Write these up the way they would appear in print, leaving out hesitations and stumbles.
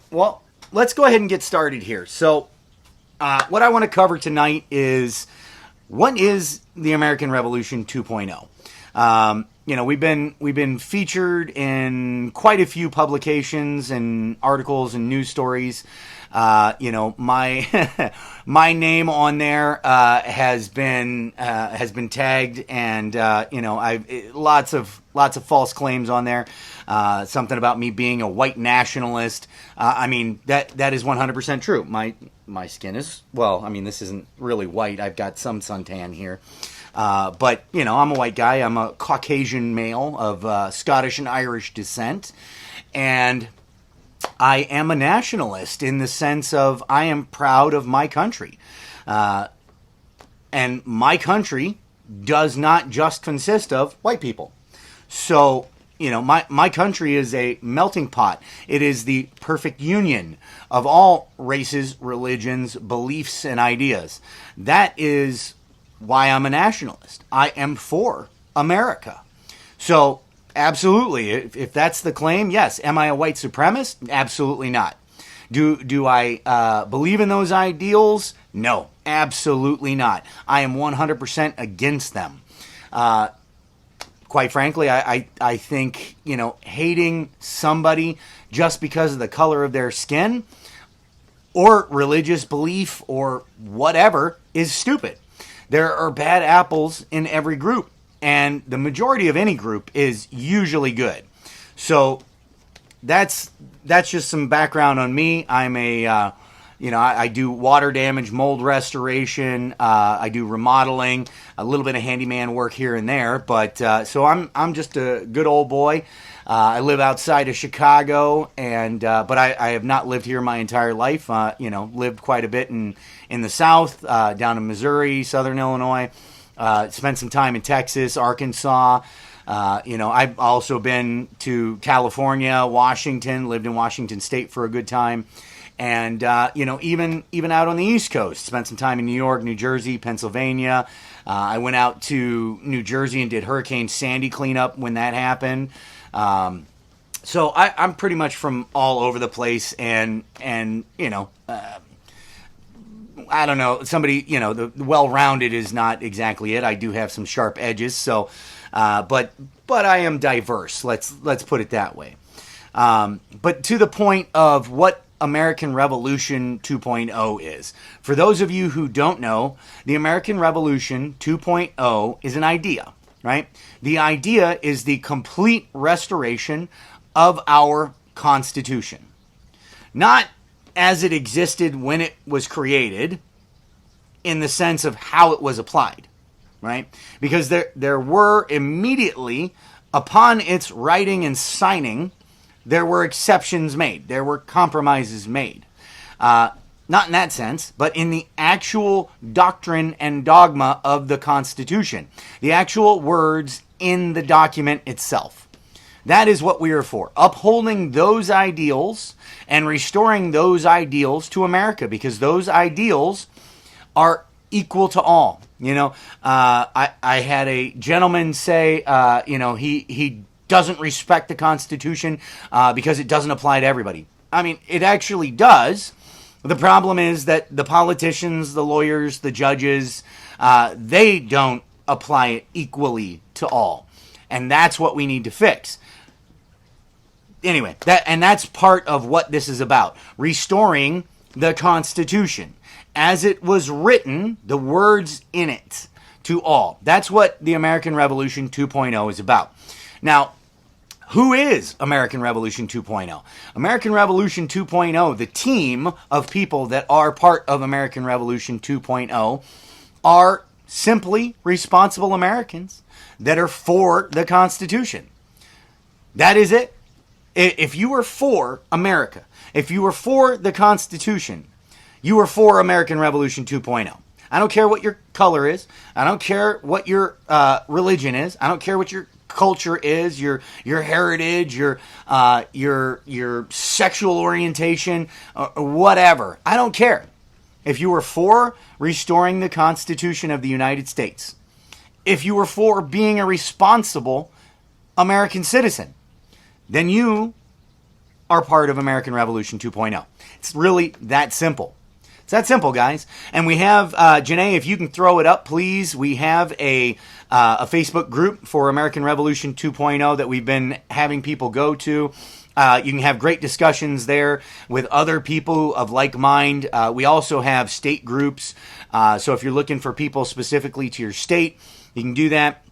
Well, let's go ahead and get started here. So, what I want to cover tonight is what is the American Revolution 2.0. We've been featured in quite a few publications and articles and news stories. My my name on there has been tagged, and I've lots of false claims on there. Something about me being a white nationalist. That is 100% true. My skin is, well, this isn't really white. I've got some suntan here. But I'm a white guy. I'm a Caucasian male of Scottish and Irish descent. And I am a nationalist in the sense of I am proud of my country. And my country does not just consist of white people. So, my country is a melting pot. It is the perfect union of all races, religions, beliefs, and ideas. That is why I'm a nationalist. I am for America. So, absolutely, if that's the claim, yes. Am I a white supremacist? Absolutely not. Do I believe in those ideals? No, absolutely not. I am 100% against them. Quite frankly, I think, hating somebody just because of the color of their skin or religious belief or whatever is stupid. There are bad apples in every group, and the majority of any group is usually good. So that's just some background on me. I'm I do water damage, mold restoration. I do remodeling, a little bit of handyman work here and there. But so I'm just a good old boy. I live outside of Chicago, and but I have not lived here my entire life. Lived quite a bit in the South, down in Missouri, Southern Illinois. Spent some time in Texas, Arkansas. I've also been to California, Washington. Lived in Washington State for a good time. And, even out on the East Coast, spent some time in New York, New Jersey, Pennsylvania. I went out to New Jersey and did Hurricane Sandy cleanup when that happened. So I'm pretty much from all over the place, and I don't know, somebody, the well-rounded is not exactly it. I do have some sharp edges, so, but I am diverse. Let's put it that way. But to the point of what American Revolution 2.0 is. For those of you who don't know, the American Revolution 2.0 is an idea, right? The idea is the complete restoration of our Constitution. Not as it existed when it was created, in the sense of how it was applied, right? Because there were immediately, upon its writing and signing, there were exceptions made. There were compromises made. Not in that sense, but in the actual doctrine and dogma of the Constitution. The actual words in the document itself. That is what we are for. Upholding those ideals and restoring those ideals to America, because those ideals are equal to all. I had a gentleman say, he doesn't respect the Constitution because it doesn't apply to everybody. It actually does. The problem is that the politicians, the lawyers, the judges, they don't apply it equally to all. And that's what we need to fix. Anyway, that's part of what this is about. Restoring the Constitution as it was written, the words in it, to all. That's what the American Revolution 2.0 is about. Now, who is American Revolution 2.0? American Revolution 2.0, the team of people that are part of American Revolution 2.0, are simply responsible Americans that are for the Constitution. That is it. If you are for America, if you are for the Constitution, you are for American Revolution 2.0. I don't care what your color is. I don't care what your religion is. I don't care what your culture is, your heritage, your sexual orientation, whatever. I don't care. If you were for restoring the Constitution of the United States, if you were for being a responsible American citizen, then you are part of American Revolution 2.0. It's really that simple. It's that simple, guys. And we have, Janae, if you can throw it up, please. We have a Facebook group for American Revolution 2.0 that we've been having people go to. You can have great discussions there with other people of like mind. We also have state groups. So if you're looking for people specifically to your state, you can do that.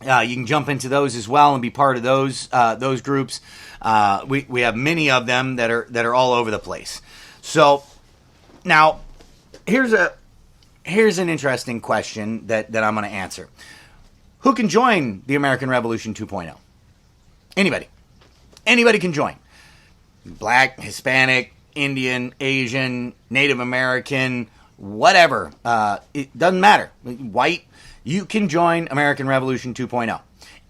You can jump into those as well and be part of those groups. We have many of them that are all over the place. So now here's an interesting question that I'm going to answer. Who can join the American Revolution 2.0? Anybody can join. Black, Hispanic, Indian, Asian, Native American, whatever. It doesn't matter. White, you can join American Revolution 2.0.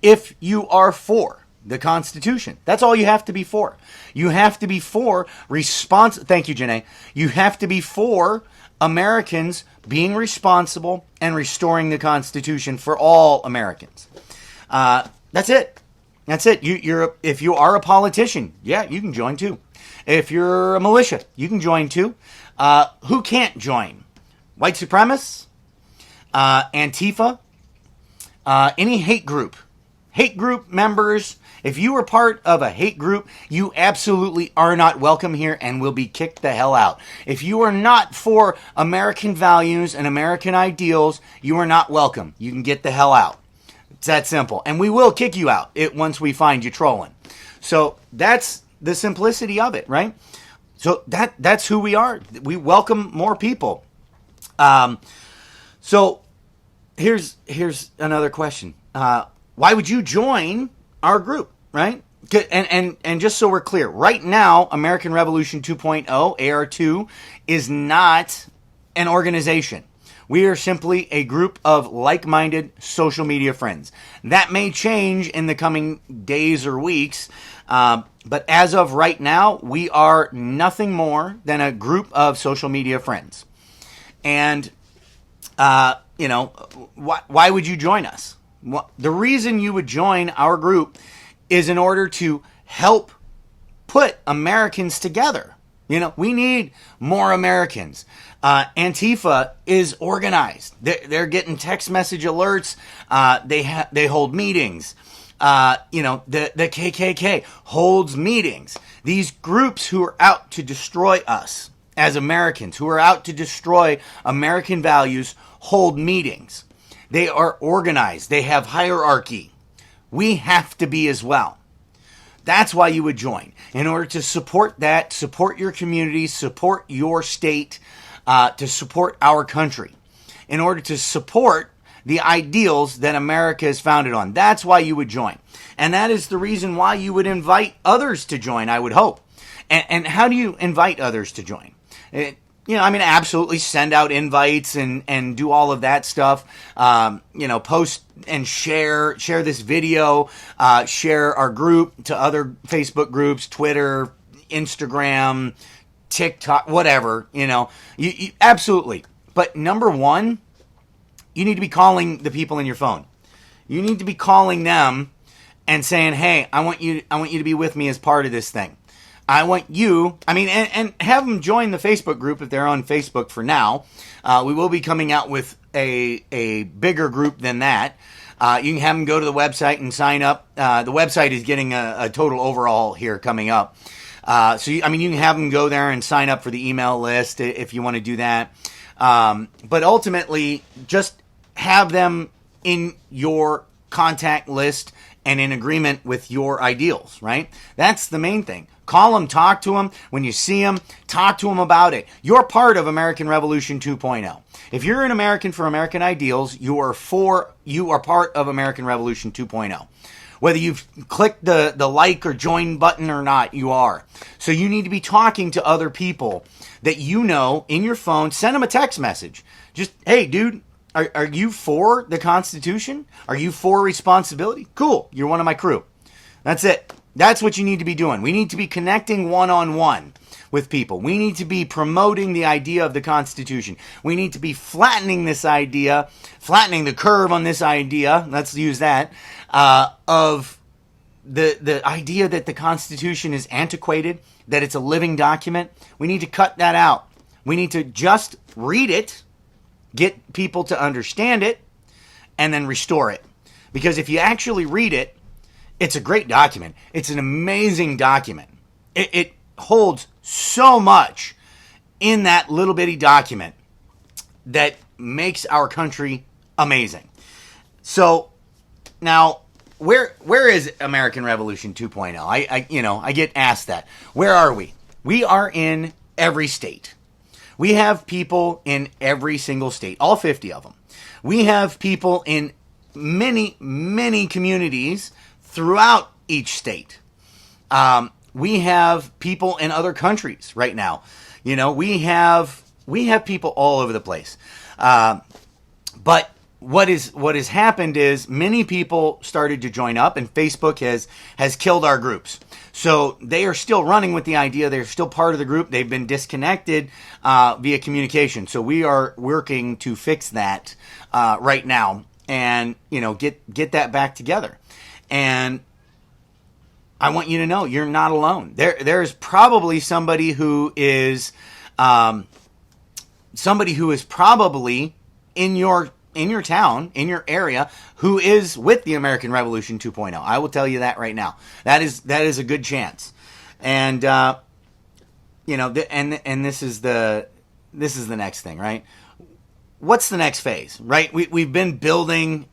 If you are for the Constitution, that's all you have to be for. You have to be for thank you, Janae. You have to be for Americans being responsible and restoring the Constitution for all Americans. That's it. That's it. If you are a politician, yeah, you can join too. If you're a militia, you can join too. Who can't join? White supremacists, Antifa, any hate group. Hate group members, if you are part of a hate group, you absolutely are not welcome here and will be kicked the hell out. If you are not for American values and American ideals, you are not welcome. You can get the hell out. It's that simple. And we will kick you out once we find you trolling. So that's the simplicity of it, right? So that's who we are. We welcome more people. So here's another question. Why would you join our group, right? And just so we're clear, right now, American Revolution 2.0, AR2, is not an organization. We are simply a group of like-minded social media friends. That may change in the coming days or weeks, but as of right now, we are nothing more than a group of social media friends. And, why would you join us? The reason you would join our group is in order to help put Americans together. We need more Americans. Antifa is organized. They're getting text message alerts. They hold meetings. The KKK holds meetings. These groups who are out to destroy us as Americans, who are out to destroy American values, hold meetings. They are organized. They have hierarchy. We have to be as well. That's why you would join. In order to support that, support your community, support your state, to support our country. In order to support the ideals that America is founded on. That's why you would join. And that is the reason why you would invite others to join, I would hope. And how do you invite others to join? Absolutely send out invites and do all of that stuff. Post and share this video, share our group to other Facebook groups, Twitter, Instagram, TikTok, whatever, you absolutely. But number one, you need to be calling the people in your phone. You need to be calling them and saying, hey, I want you to be with me as part of this thing. I want you, and have them join the Facebook group if they're on Facebook for now. We will be coming out with a bigger group than that. You can have them go to the website and sign up. The website is getting a total overhaul here coming up. You can have them go there and sign up for the email list if you want to do that. But ultimately, just have them in your contact list and in agreement with your ideals, right? That's the main thing. Call them, talk to them. When you see them, talk to them about it. You're part of American Revolution 2.0. If you're an American for American ideals, you are part of American Revolution 2.0. Whether you've clicked the like or join button or not, you are. So you need to be talking to other people that you know in your phone. Send them a text message. Just, hey, dude, are you for the Constitution? Are you for responsibility? Cool. You're one of my crew. That's it. That's what you need to be doing. We need to be connecting one-on-one with people. We need to be promoting the idea of the Constitution. We need to be flattening this idea, flattening the curve on this idea, let's use that, of the idea that the Constitution is antiquated, that it's a living document, we need to cut that out. We need to just read it, get people to understand it, and then restore it. Because if you actually read it, it's a great document. It's an amazing document. It holds so much in that little bitty document that makes our country amazing. So now, where is American Revolution 2.0? I get asked that. Where are we? We are in every state. We have people in every single state, all 50 of them. We have people in many, many communities throughout each state. We have people in other countries right now. We have people all over the place. But what has happened is many people started to join up, and Facebook has killed our groups. So they are still running with the idea. They're still part of the group. They've been disconnected via communication. So we are working to fix that right now, and get that back together. And I want you to know you're not alone. There's probably somebody who is probably in your town, in your area, who is with the American Revolution 2.0. I will tell you that right now. That is a good chance. And and this is the next thing, right? What's the next phase, right? We've been building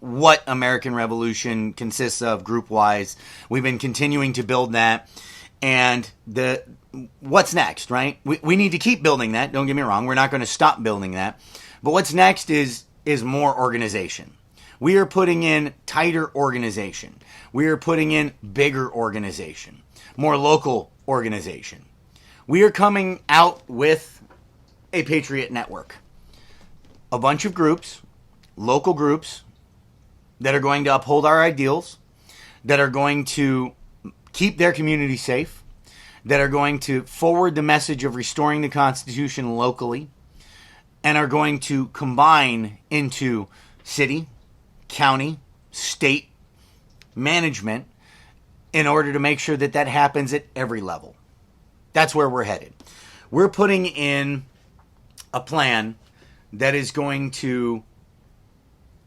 what American Revolution consists of group wise. We've been continuing to build that, and what's next, right? We need to keep building that. Don't get me wrong. We're not going to stop building that. But what's next is more organization. We are putting in tighter organization. We are putting in bigger organization, more local organization. We are coming out with a Patriot Network. A bunch of groups, local groups, that are going to uphold our ideals, that are going to keep their community safe, that are going to forward the message of restoring the Constitution locally, and are going to combine into city, county, state management in order to make sure that happens at every level. That's where we're headed. We're putting in a plan that is going to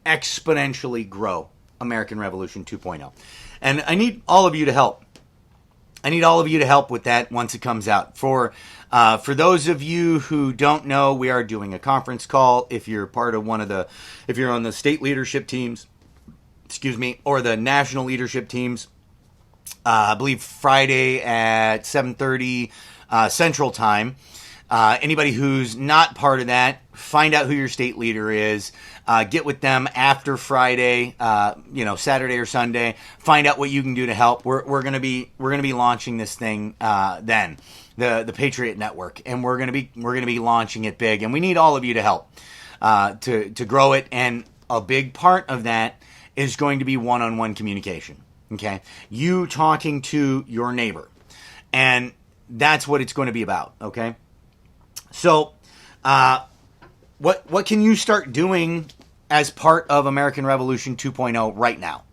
exponentially grow American Revolution 2.0. And I need all of you to help. I need all of you to help with that once it comes out. For those of you who don't know, we are doing a conference call. If you're part of if you're on the state leadership teams, or the national leadership teams, I believe Friday at 7:30 Central Time. Anybody who's not part of that, find out who your state leader is. Get with them after Friday, Saturday or Sunday. Find out what you can do to help. We're gonna be launching this thing then, the Patriot Network, and we're gonna be launching it big. And we need all of you to help to grow it. And a big part of that is going to be one-on-one communication. Okay, you talking to your neighbor, and that's what it's going to be about. Okay. So, what can you start doing as part of American Revolution 2.0 right now?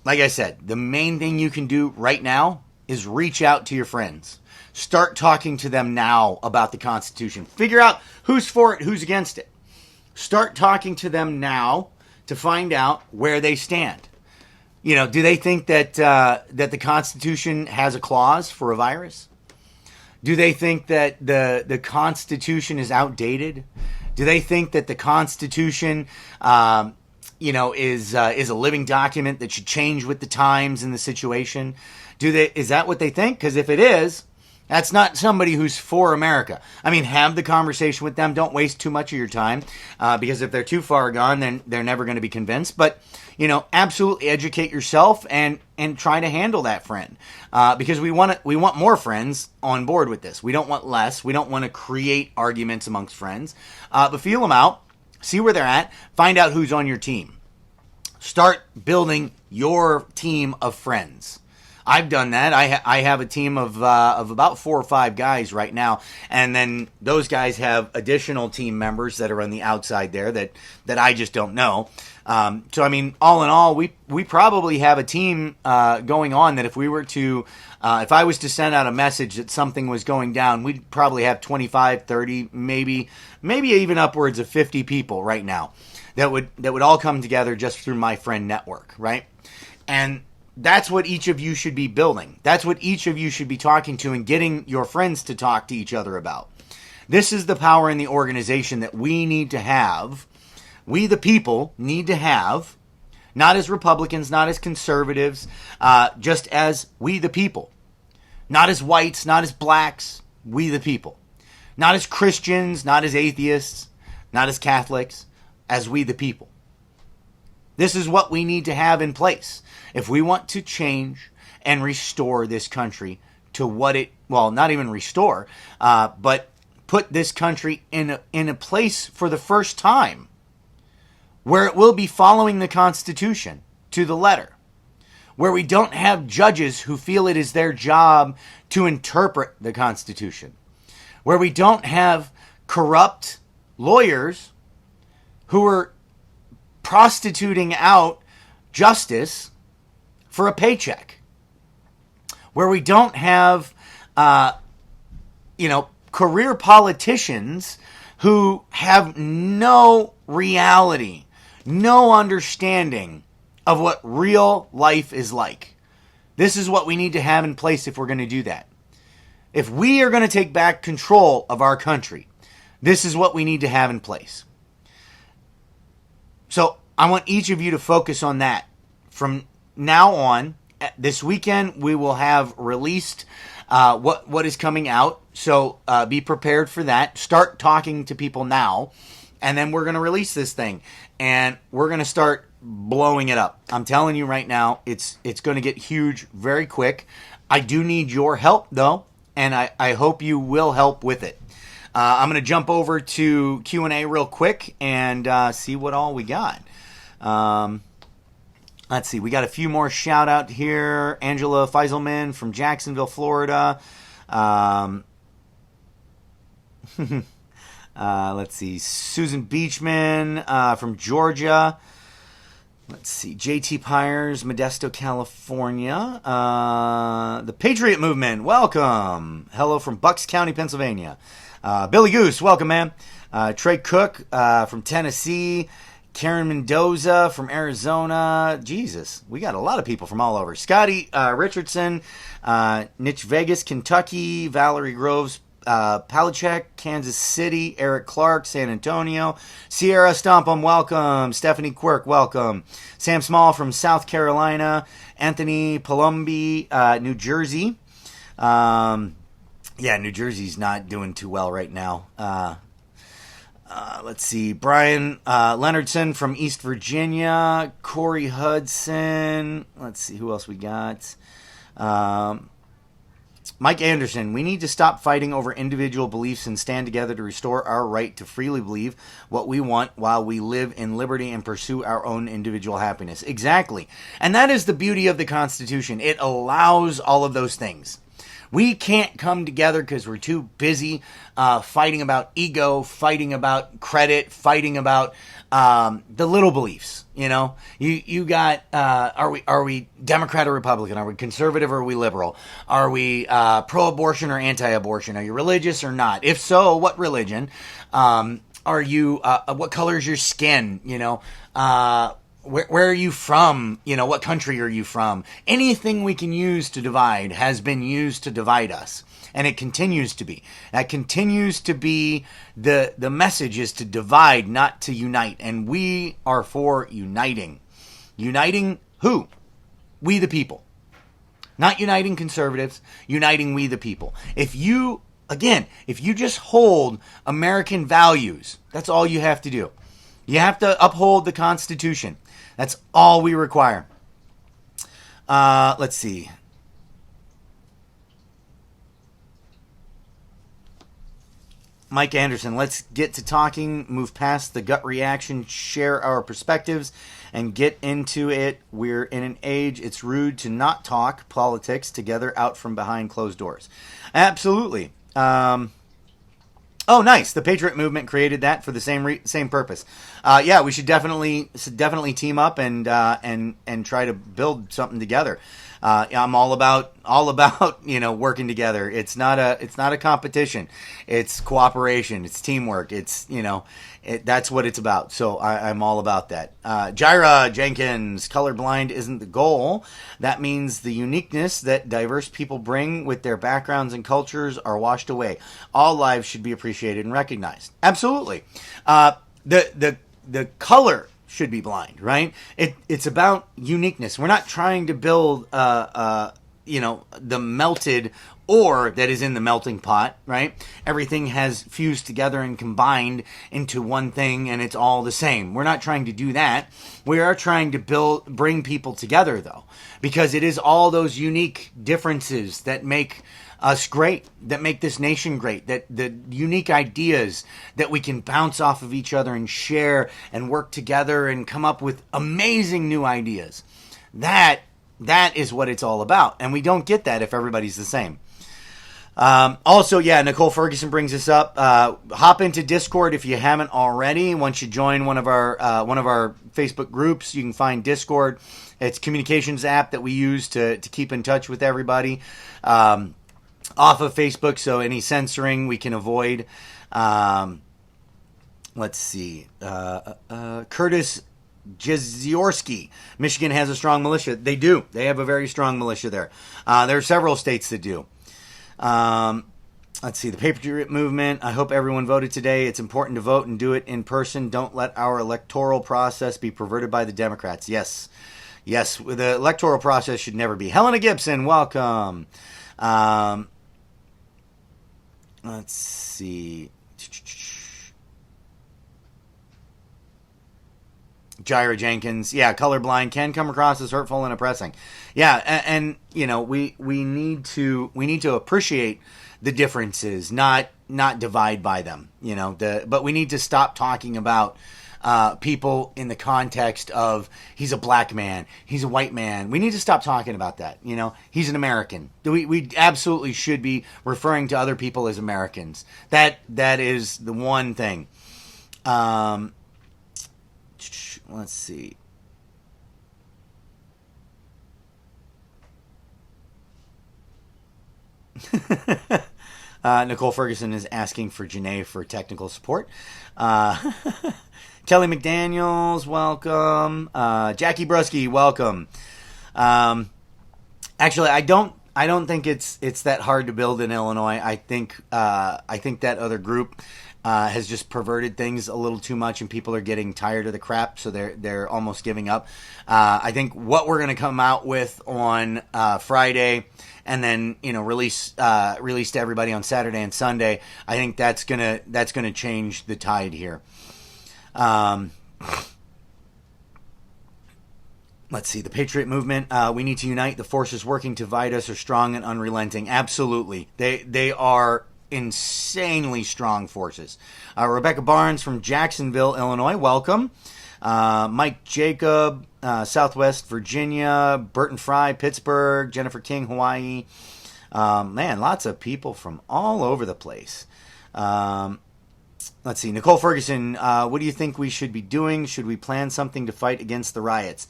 Like I said, the main thing you can do right now is reach out to your friends. Start talking to them now about the Constitution. Figure out who's for it, who's against it. Start talking to them now to find out where they stand. Do they think that the Constitution has a clause for a virus? Do they think that the Constitution is outdated? Do they think that the Constitution, is a living document that should change with the times and the situation? Is that what they think? Because if it is, that's not somebody who's for America. I mean, have the conversation with them. Don't waste too much of your time, because if they're too far gone, then they're never going to be convinced. But absolutely educate yourself and try to handle that friend, because we want more friends on board with this. We don't want less. We don't want to create arguments amongst friends, but feel them out, see where they're at, find out who's on your team. Start building your team of friends. I've done that. I have a team of about 4 or 5 guys right now, and then those guys have additional team members that are on the outside there that I just don't know. So I mean, all in all, we probably have a team going on that if we were to if I was to send out a message that something was going down, we'd probably have 25, 30, maybe even upwards of 50 people right now that would all come together just through my friend network, right? And that's what each of you should be building. That's what each of you should be talking to and getting your friends to talk to each other about. This is the power in the organization that we need to have. We, the people, need to have, not as Republicans, not as conservatives, just as we, the people. Not as whites, not as blacks, we, the people. Not as Christians, not as atheists, not as Catholics, as we, the people. This is what we need to have in place if we want to change and restore this country to what it, well, not even restore, but put this country in a place for the first time where it will be following the Constitution to the letter, where we don't have judges who feel it is their job to interpret the Constitution, where we don't have corrupt lawyers who are prostituting out justice for a paycheck, where we don't have, career politicians who have no reality, no understanding of what real life is like. This is what we need to have in place if we're going to do that. If we are going to take back control of our country, this is what we need to have in place. So I want each of you to focus on that. From now on, this weekend, we will have released what is coming out. So be prepared for that. Start talking to people now. And then we're going to release this thing. And we're going to start blowing it up. I'm telling you right now, it's going to get huge very quick. I do need your help, though. And I hope you will help with it. I'm going to jump over to Q&A real quick and see what all we got. Let's see. We got a few more shout out here. Angela Feiselman from Jacksonville, Florida. Let's see. Susan Beachman from Georgia. Let's see. JT Pyers, Modesto, California. The Patriot Movement. Welcome. Hello from Bucks County, Pennsylvania. Billy Goose, welcome, man. Trey Cook from Tennessee. Karen Mendoza from Arizona. Jesus, we got a lot of people from all over. Scotty Richardson, Niche Vegas, Kentucky. Valerie Groves, Palachek, Kansas City. Eric Clark, San Antonio. Sierra Stompum, welcome. Stephanie Quirk, welcome. Sam Small from South Carolina. Anthony Palumbi, New Jersey. Yeah, New Jersey's not doing too well right now. Let's see. Brian Leonardson from East Virginia. Corey Hudson. Let's see who else we got. Mike Anderson. We need to stop fighting over individual beliefs and stand together to restore our right to freely believe what we want while we live in liberty and pursue our own individual happiness. Exactly. And that is the beauty of the Constitution. It allows all of those things. We can't come together because we're too busy fighting about ego, fighting about credit, fighting about the little beliefs. You know, you got are we Democrat or Republican? Are we conservative or are we liberal? Are we pro-abortion or anti-abortion? Are you religious or not? If so, what religion? Are you what color is your skin? You know. Where are you from? You know, what country are you from? Anything we can use to divide has been used to divide us. And it continues to be. That continues to be the message is to divide, not to unite. And we are for uniting. Uniting who? We the people. Not uniting conservatives, uniting we the people. If you just hold American values, that's all you have to do. You have to uphold the Constitution. That's all we require. Let's see. Mike Anderson, let's get to talking, move past the gut reaction, share our perspectives, and get into it. We're in an age it's rude to not talk politics together out from behind closed doors. Absolutely. Oh, nice. The Patriot Movement created that for the same purpose. Yeah, we should definitely team up and try to build something together. I'm all about working together. It's not a competition. It's cooperation. It's teamwork. That's what it's about. So I'm all about that. Jaira Jenkins, colorblind isn't the goal. That means the uniqueness that diverse people bring with their backgrounds and cultures are washed away. All lives should be appreciated and recognized. Absolutely. The color should be blind, right? It's about uniqueness. We're not trying to build the melted ore that is in the melting pot, right? Everything has fused together and combined into one thing, and it's all the same. We're not trying to do that. We are trying to bring people together, though, because it is all those unique differences that make us great, that make this nation great, that the unique ideas that we can bounce off of each other and share and work together and come up with amazing new ideas. That is what it's all about. And we don't get that if everybody's the same. Also, Nicole Ferguson brings us up. Hop into Discord if you haven't already. Once you join one of our Facebook groups, you can find Discord. It's a communications app that we use to keep in touch with everybody off of Facebook. So any censoring we can avoid. Let's see. Curtis Jeziorsky. Michigan has a strong militia. They do. They have a very strong militia there. There are several states that do. Let's see, the Patriot Movement. I hope everyone voted today. It's important to vote and do it in person. Don't let our electoral process be perverted by the Democrats. Yes, the electoral process should never be. Helena Gibson, welcome. Let's see. Jaira Jenkins, colorblind can come across as hurtful and oppressing. And we need to appreciate the differences, not divide by them. But we need to stop talking about people in the context of he's a black man, he's a white man. We need to stop talking about that. He's an American. We absolutely should be referring to other people as Americans. That is the one thing. Let's see. Nicole Ferguson is asking for Janae for technical support. Kelly McDaniels, welcome. Jackie Brusky, welcome. Actually, I don't think it's that hard to build in Illinois. I think that other group has just perverted things a little too much, and people are getting tired of the crap, so they're almost giving up. I think what we're going to come out with on Friday, and then release to everybody on Saturday and Sunday, I think that's gonna change the tide here. Let's see, the Patriot Movement. We need to unite. The forces working to divide us are strong and unrelenting. Absolutely, they are insanely strong forces. Rebecca Barnes from Jacksonville, Illinois, welcome. Mike Jacob, Southwest Virginia. Burton Fry, Pittsburgh. Jennifer King, Hawaii. Man, lots of people from all over the place. Let's see, Nicole Ferguson, what do you think we should be doing? Should we plan something to fight against the riots?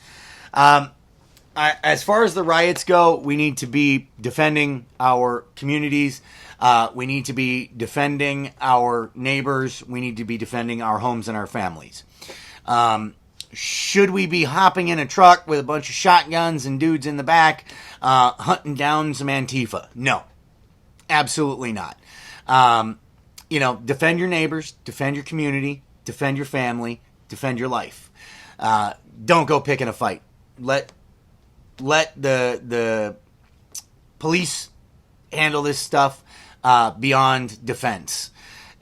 As far as the riots go, we need to be defending our communities. We need to be defending our neighbors. We need to be defending our homes and our families. Should we be hopping in a truck with a bunch of shotguns and dudes in the back hunting down some Antifa? No, absolutely not. Defend your neighbors, defend your community, defend your family, defend your life. Don't go picking a fight. Let the police handle this stuff beyond defense,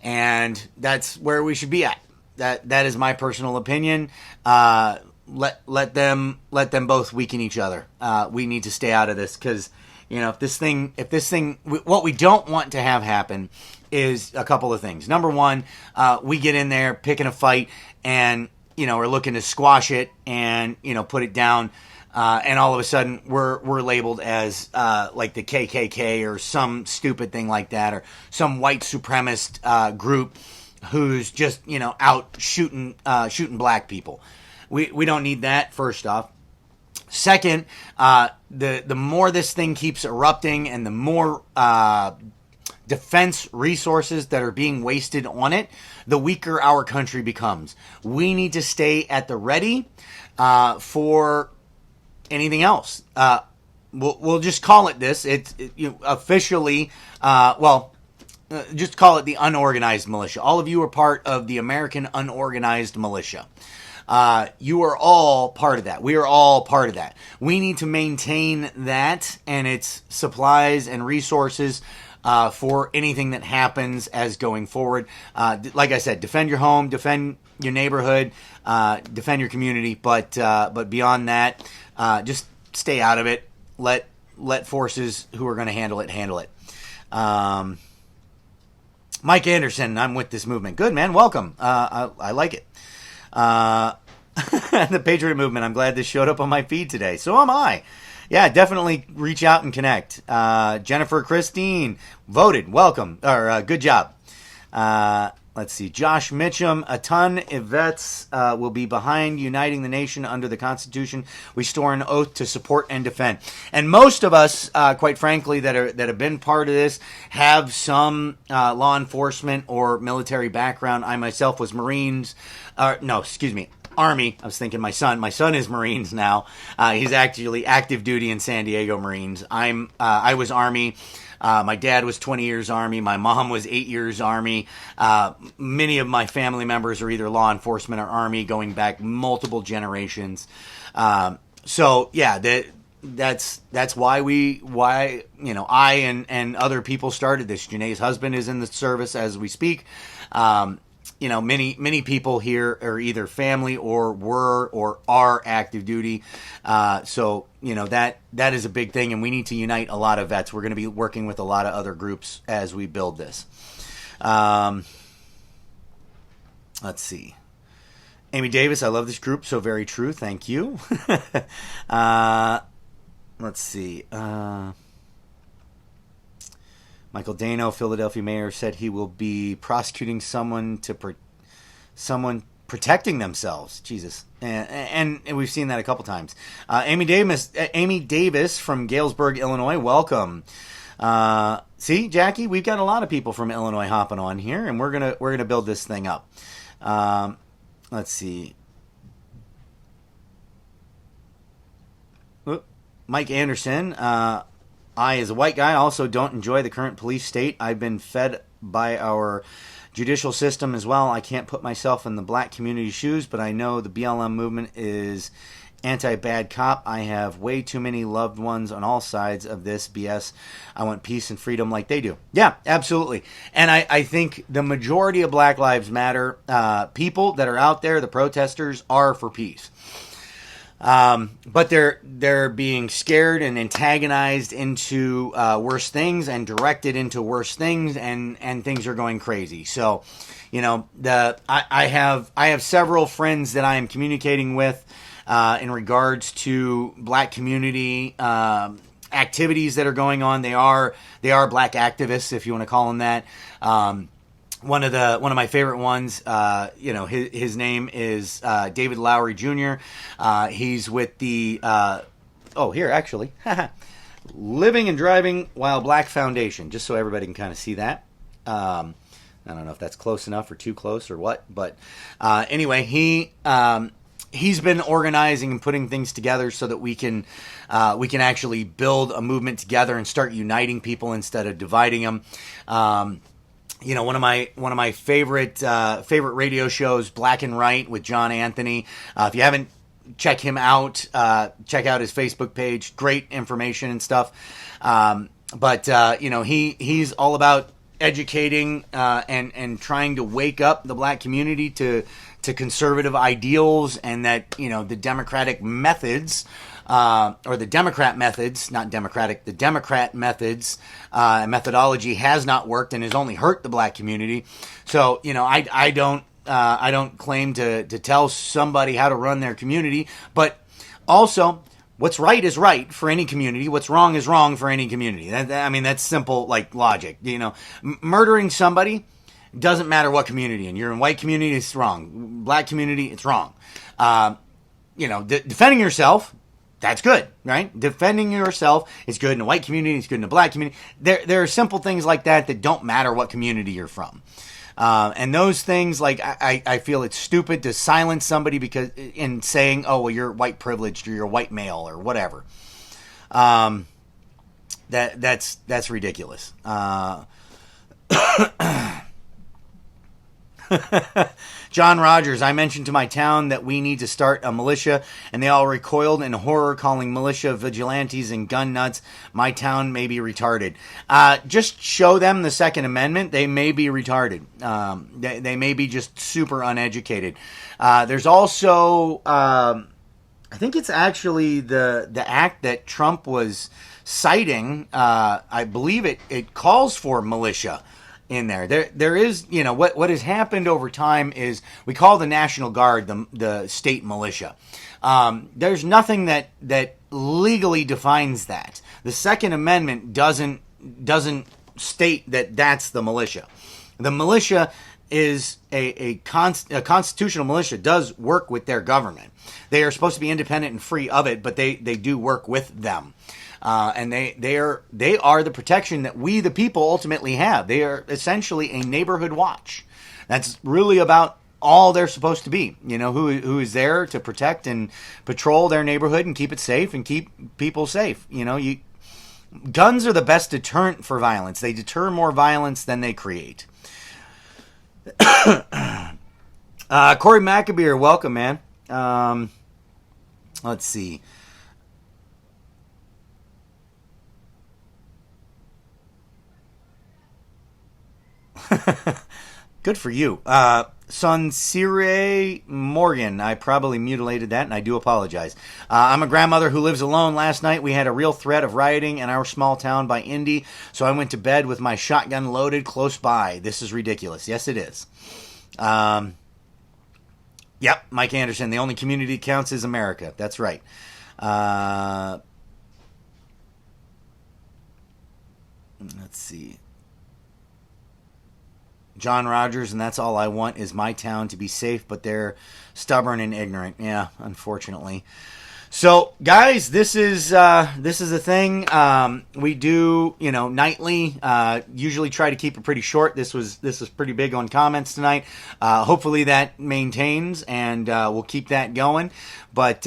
and that's where we should be at. That is my personal opinion. Let them both weaken each other. We need to stay out of this because what we don't want to have happen is a couple of things. Number one, we get in there picking a fight and, we're looking to squash it and, put it down. And all of a sudden we're labeled as, like the KKK or some stupid thing like that, or some white supremacist, group who's just, out shooting black people. We don't need that, first off. Second, the more this thing keeps erupting and the more defense resources that are being wasted on it, the weaker our country becomes. We need to stay at the ready for anything else. We'll just call it this. Officially, just call it the unorganized militia. All of you are part of the American unorganized militia. You are all part of that. We are all part of that. We need to maintain that and its supplies and resources for anything that happens as going forward. Like I said, defend your home, defend your neighborhood, defend your community. But beyond that, just stay out of it. Let forces who are going to handle it. Mike Anderson, I'm with this movement. Good, man. Welcome. I like it. The Patriot Movement. I'm glad this showed up on my feed today. So am I. Yeah, definitely reach out and connect. Jennifer Christine voted. Welcome. Or good job. Let's see. Josh Mitchum. A ton of vets will be behind uniting the nation under the Constitution. We store an oath to support and defend. And most of us, quite frankly, that have been part of this have some law enforcement or military background. I myself was Marines. Army. I was thinking my son. My son is Marines now. He's actually active duty in San Diego Marines. I was Army. My dad was 20 years Army. My mom was 8 years Army. Many of my family members are either law enforcement or Army, going back multiple generations. So yeah, that's why I and other people started this. Janae's husband is in the service as we speak. Many people here are either family or were or are active duty. So that is a big thing, and we need to unite a lot of vets. We're going to be working with a lot of other groups as we build this. Let's see. Amy Davis, I love this group. So very true. Thank you. Let's see. Michael Dano, Philadelphia mayor, said he will be prosecuting someone protecting themselves. Jesus, and we've seen that a couple times. Amy Davis from Galesburg, Illinois. Welcome. See, Jackie, we've got a lot of people from Illinois hopping on here, and we're gonna build this thing up. Let's see. Mike Anderson. I, as a white guy, also don't enjoy the current police state. I've been fed by our judicial system as well. I can't put myself in the black community's shoes, but I know the BLM movement is anti-bad cop. I have way too many loved ones on all sides of this BS. I want peace and freedom like they do. Yeah, absolutely. And I think the majority of Black Lives Matter people that are out there, the protesters, are for peace. But they're being scared and antagonized into worse things and directed into worse things, and things are going crazy. So, I have several friends that I am communicating with in regards to black community activities that are going on. They are black activists, if you want to call them that. One of my favorite ones, his name is David Lowry Jr. He's with the Living and Driving While Black Foundation, just so everybody can kind of see that. I don't know if that's close enough or too close or what, but anyway, he's been organizing and putting things together so that we can actually build a movement together and start uniting people instead of dividing them. One of my favorite radio shows, Black and Right with John Anthony. If you haven't checked him out, check out his Facebook page. Great information and stuff. He's all about educating and trying to wake up the black community to conservative ideals, and that the democratic methods or the Democrat methods, not Democratic, the Democrat methods and methodology has not worked and has only hurt the black community. So, I don't claim to tell somebody how to run their community, but also what's right is right for any community. What's wrong is wrong for any community. That's simple, like logic. Murdering somebody doesn't matter what community. And you're in white community, it's wrong. Black community, it's wrong. Defending yourself, that's good, right? Defending yourself is good in a white community. It's good in a black community. There are simple things like that don't matter what community you're from. And those things, like, I feel it's stupid to silence somebody because in saying, oh, well, you're white privileged or you're white male or whatever. That's ridiculous. John Rogers, I mentioned to my town that we need to start a militia, and they all recoiled in horror, calling militia vigilantes and gun nuts. My town may be retarded. Just show them the Second Amendment. They may be retarded. They may be just super uneducated. There's also, I think it's actually the act that Trump was citing. I believe it calls for militia in there. There is, what has happened over time is we call the National Guard the state militia. There's nothing that legally defines that. The Second Amendment doesn't state that that's the militia. The militia is a constitutional militia does work with their government. They are supposed to be independent and free of it, but they do work with them. And they are the protection that we, the people, ultimately have. They are essentially a neighborhood watch. That's really about all they're supposed to be. Who is there to protect and patrol their neighborhood and keep it safe and keep people safe. Guns are the best deterrent for violence. They deter more violence than they create. Corey McAbeer, welcome, man. Let's see. Good for you. Sonsire Morgan. I probably mutilated that, and I do apologize. I'm a grandmother who lives alone. Last night we had a real threat of rioting in our small town by Indy, so I went to bed with my shotgun loaded close by. This is ridiculous. Yes, it is. Yep, Mike Anderson. The only community that counts is America. That's right. Let's see. John Rogers, and that's all I want is my town to be safe, but they're stubborn and ignorant. Yeah, unfortunately. So, guys, this is a thing we do, nightly. Usually try to keep it pretty short. This was pretty big on comments tonight. Hopefully that maintains, and we'll keep that going. But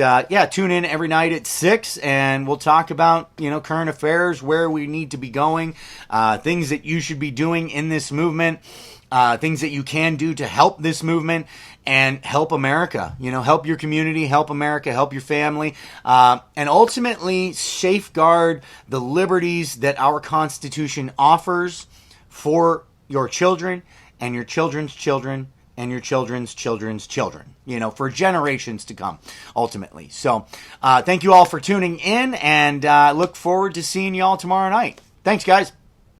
tune in every night at 6, and we'll talk about current affairs, where we need to be going, things that you should be doing in this movement. Things that you can do to help this movement and help America, help your community, help America, help your family, and ultimately safeguard the liberties that our Constitution offers for your children and your children's children and your children's children's children, for generations to come, ultimately. So thank you all for tuning in, and look forward to seeing you all tomorrow night. Thanks, guys.